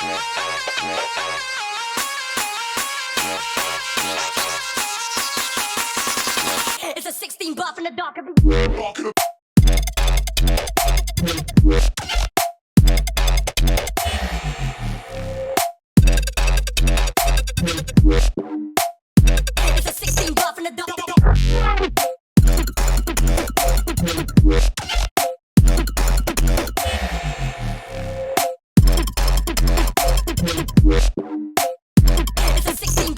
It's a 16 buff in the dark. It's a 16 buff in the dark. It's a 16.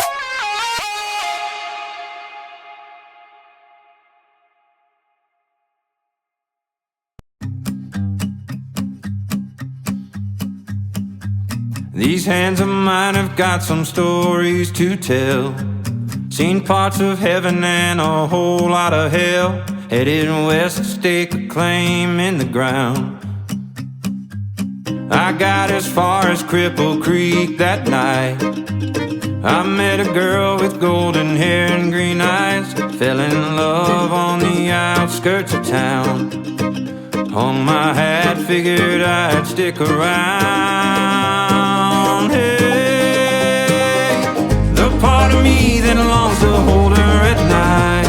These hands of mine have got some stories to tell. Seen parts of heaven and a whole lot of hell. Headed west to stake a claim in the ground. I got as far as Cripple Creek that night. I met a girl with golden hair and green eyes. Fell in love on the outskirts of town. Hung my hat, figured I'd stick around. Hey, the part of me that longs to hold her at night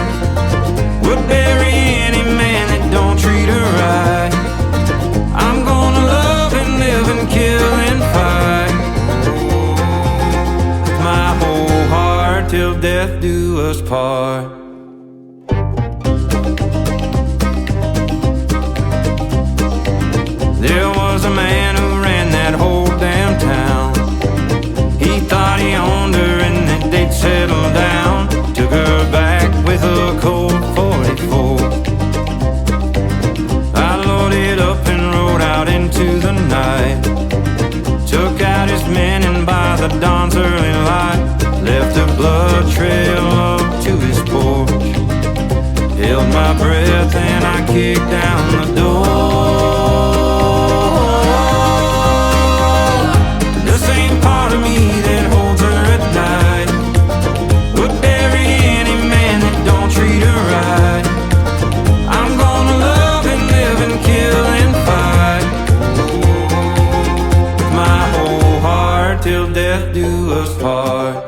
would bury any man that don't treat her right. I'm gonna love and live and kill and fight with my whole heart till death do us part. There was a man who ran that whole damn town. He thought he owned her and that they'd settle down. Took her back with a Colt 44. I loaded up and rode out into the night. Took out his men and by the dawn's early light left a blood trail up to his porch. Held my breath and I kicked down the door. Till death do us part.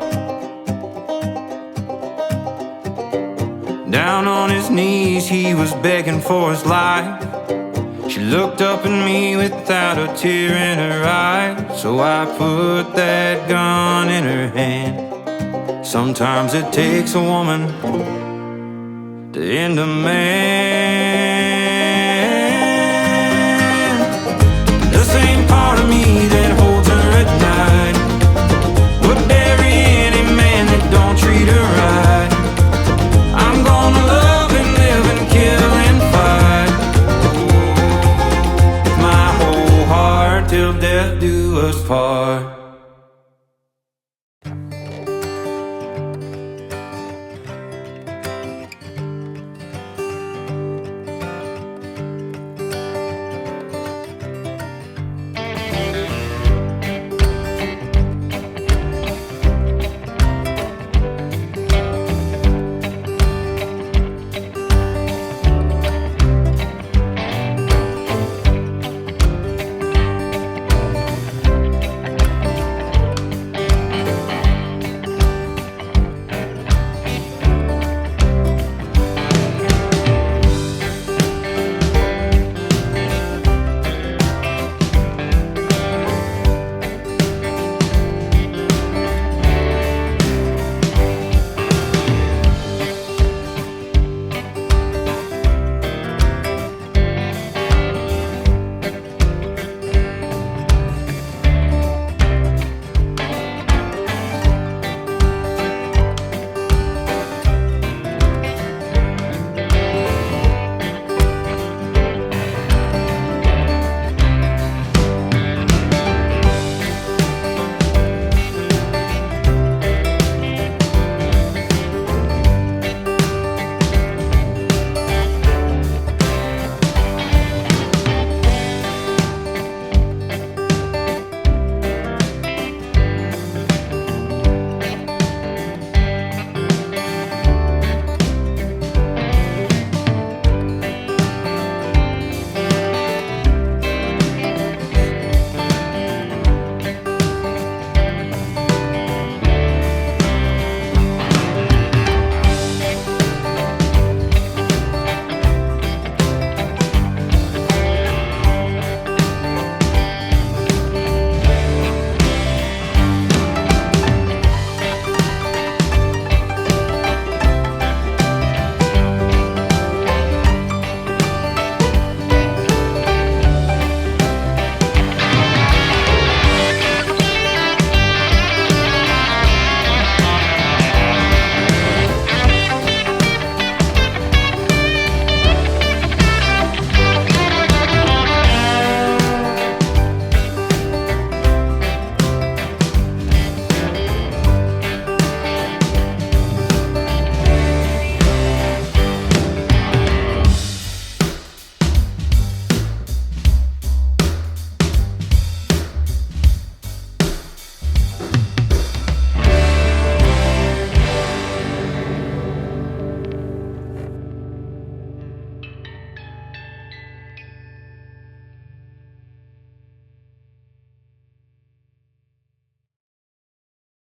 Down on his knees he was begging for his life. She looked up at me without a tear in her eye. So I put that gun in her hand. Sometimes it takes a woman to end a man. The same part of me that holds her at night would bury any man that don't treat her right. I'm gonna love and live and kill and fight with my whole heart till death do us part.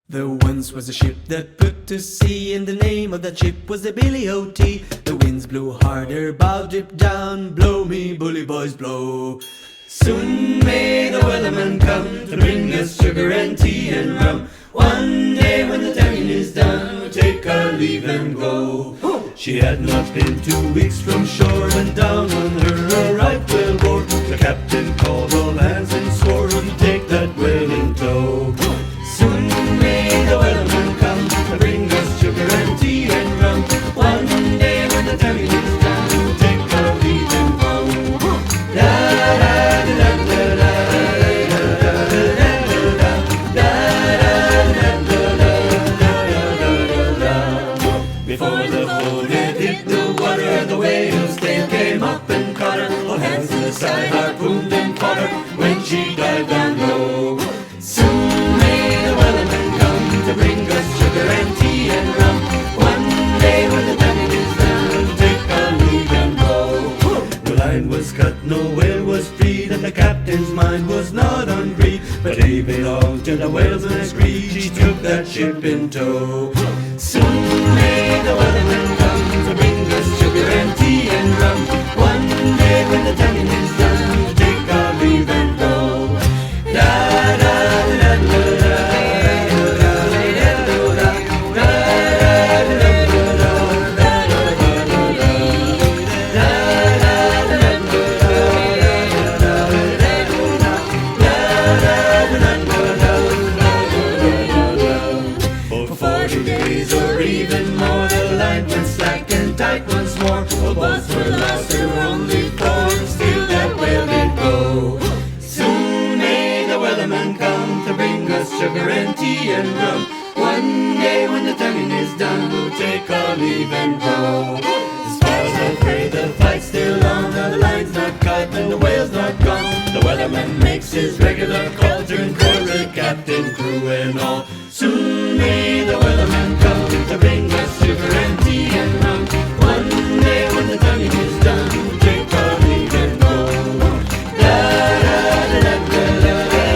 There once was a ship that put to sea, and the name of that ship was the Billy O.T. The winds blew harder, bow drip down, blow me bully boys blow. Soon may the weatherman come to bring us sugar and tea and rum. One day when the tonguing is done, we'll take our leave and go. She had not been 2 weeks from shore when down on her a right whale bore. The captain called all hands and swore he'd take that whale in tow. Soon may the weatherman come to bring us sugar and tea and rum. One day when the tonguing is done, we'll take our leave and go. Da da da da da da da da da. Before the boat had hit the water, the whale's tail came up and caught her. All hands to the side harpooned and fought her when she dived down low. Soon may the weatherman come to bring us sugar and tea and rum. One day when the tonguing is done, we'll take our leave and go. The line was cut, no whale was freed, and the captain's mind was not on greed, but he belonged to the whalesman screed. She took that ship in tow. Soon may the weatherman come to bring us sugar and tea and rum. One day when the tonguing is done, we'll take our leave and go. Da da da da da. For 40 days or even more, the line went slack and tight once more. All boats were lost, there were only four, still that whale did go. Soon may the weatherman come to bring us sugar and tea and rum. One day when the tonguing is done, we'll take our leave and go. As far as I've heard, the fight's still on. Now the line's not cut and the whale's not gone. The weatherman makes his regular call, turn for the captain, crew and all. Soon may the weatherman come to bring us sugar and tea and rum. One day when the tonguing is done, we'll take our leave and go. Da da da da da da.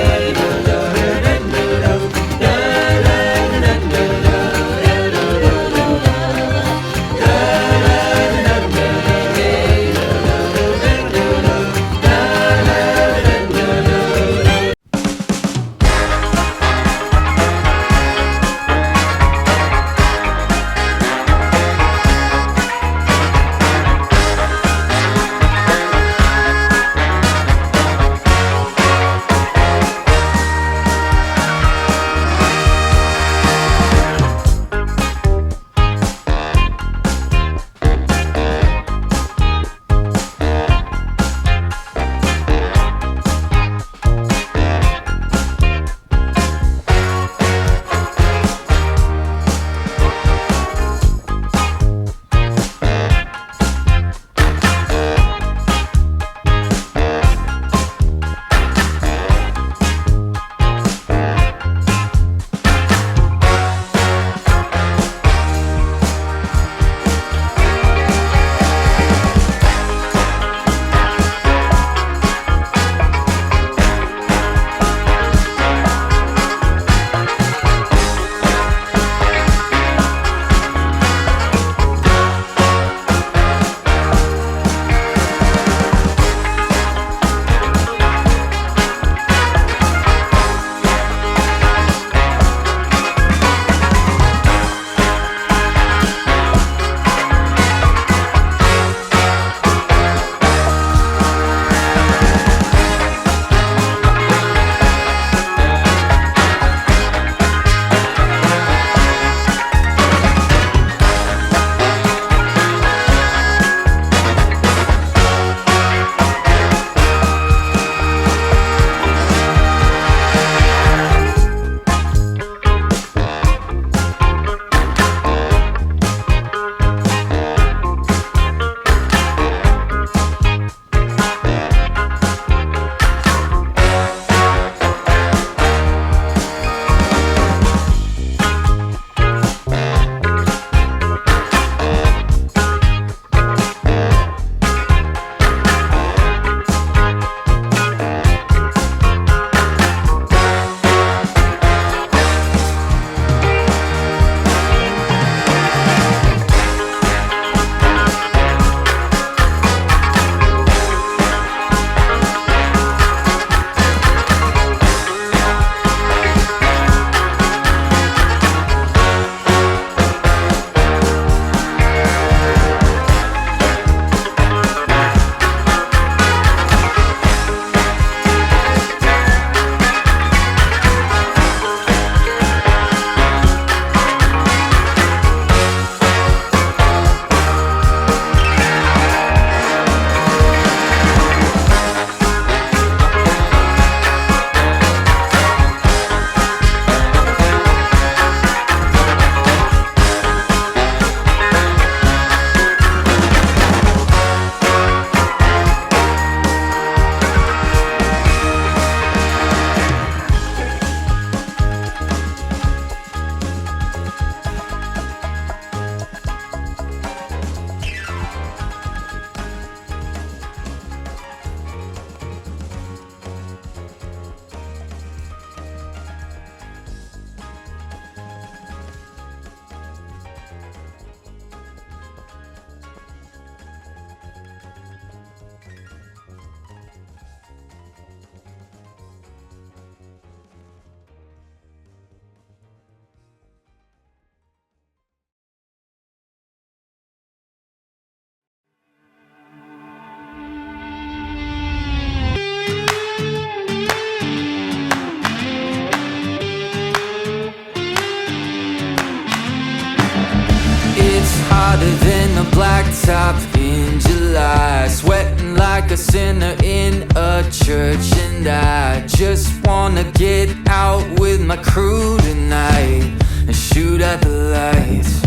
than the blacktop in July, sweating like a sinner in a church. And I just wanna get out with my crew tonight and shoot at the lights.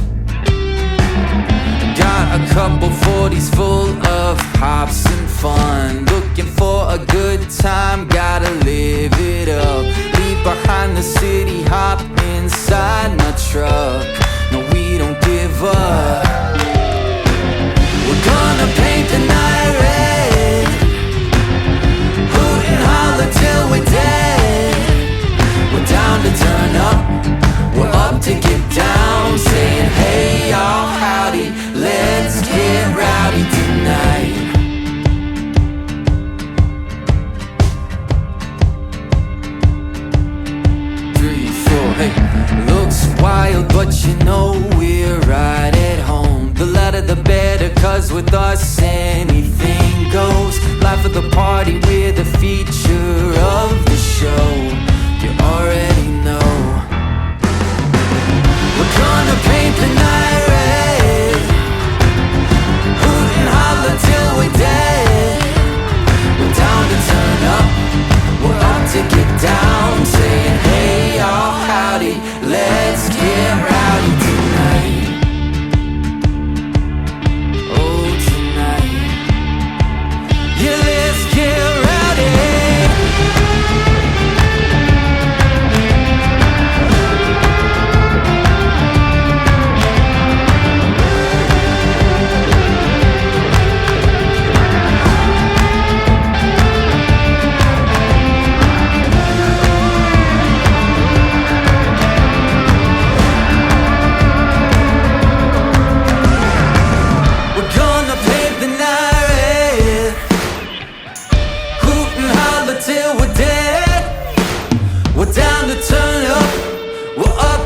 Got a couple 40s full of pops and fun, looking for a good time, gotta live it up. Leave behind the city, hop inside my truck. No, we don't give up. We're gonna paint the night red, hoot and holler till we're dead. We're down to turn up, we're up to get down, saying hey y'all, howdy, let's get rowdy tonight. Hey, looks wild, but you know we're right at home. The louder the better, cause with us anything goes. Life of the party, we're the feature of the show. You already know. We're gonna paint the night red, hoot and holler till we're dead. We're down to turn up, we're up to get down, saying hey y'all, howdy, let's get rowdy tonight. Oh, tonight. Yeah, let's get rowdy.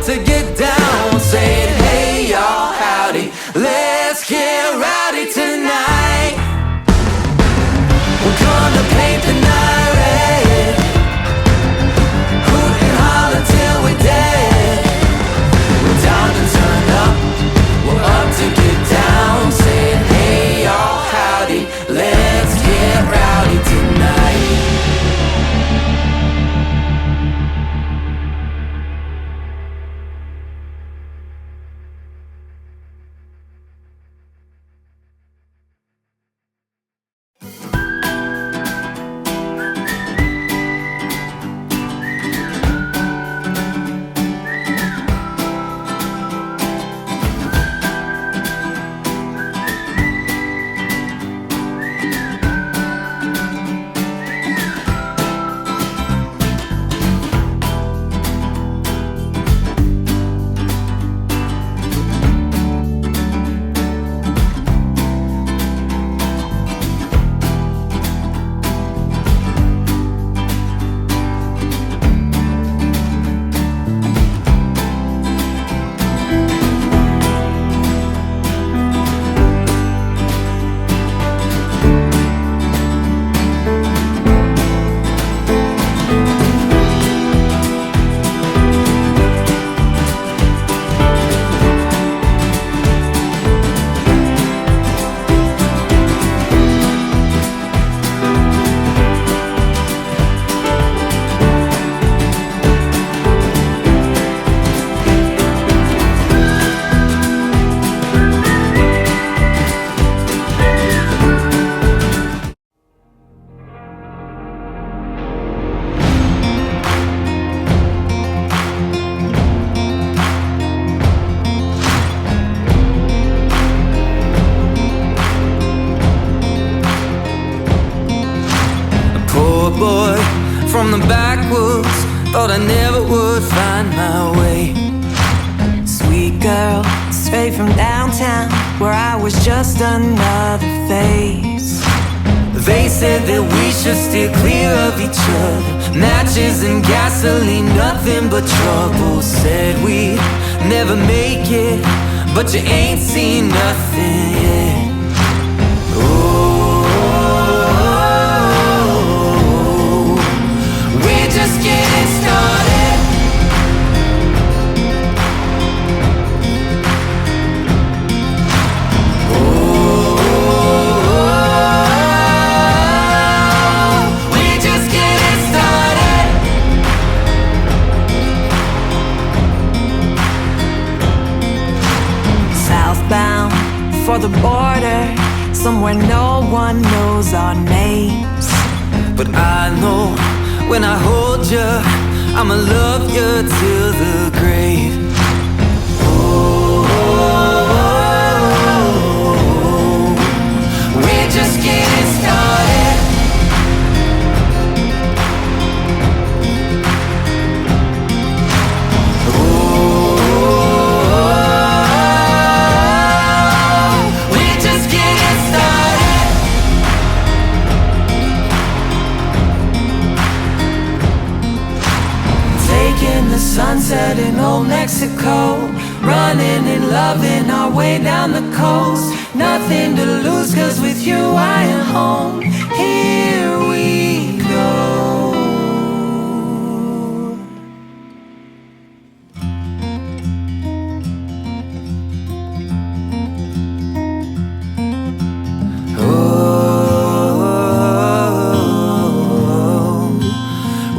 To get down, saying hey y'all, howdy, let's get rowdy tonight. We're gonna paint the night red, hoot and holler till we're dead. We're down to turn up, we're up to get down, saying hey y'all, howdy, let's get rowdy tonight. From the backwoods, thought I never would find my way. Sweet girl, straight from downtown, where I was just another face. They said that we should steer clear of each other, matches and gasoline, nothing but trouble. Said we'd never make it, but you ain't seen nothing yet. Just getting started. for the border, somewhere no one knows our names. But I know when I hold you, I'ma love you till the grave. We're just getting started. We're just getting started. Taking the sunset in old Mexico, running and loving our way down the coast. Nothing to lose, 'cause with you I am home. Here we go.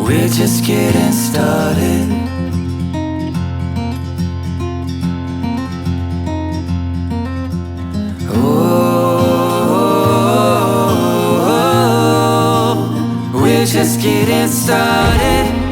We're just getting started. Oh, we're just getting started.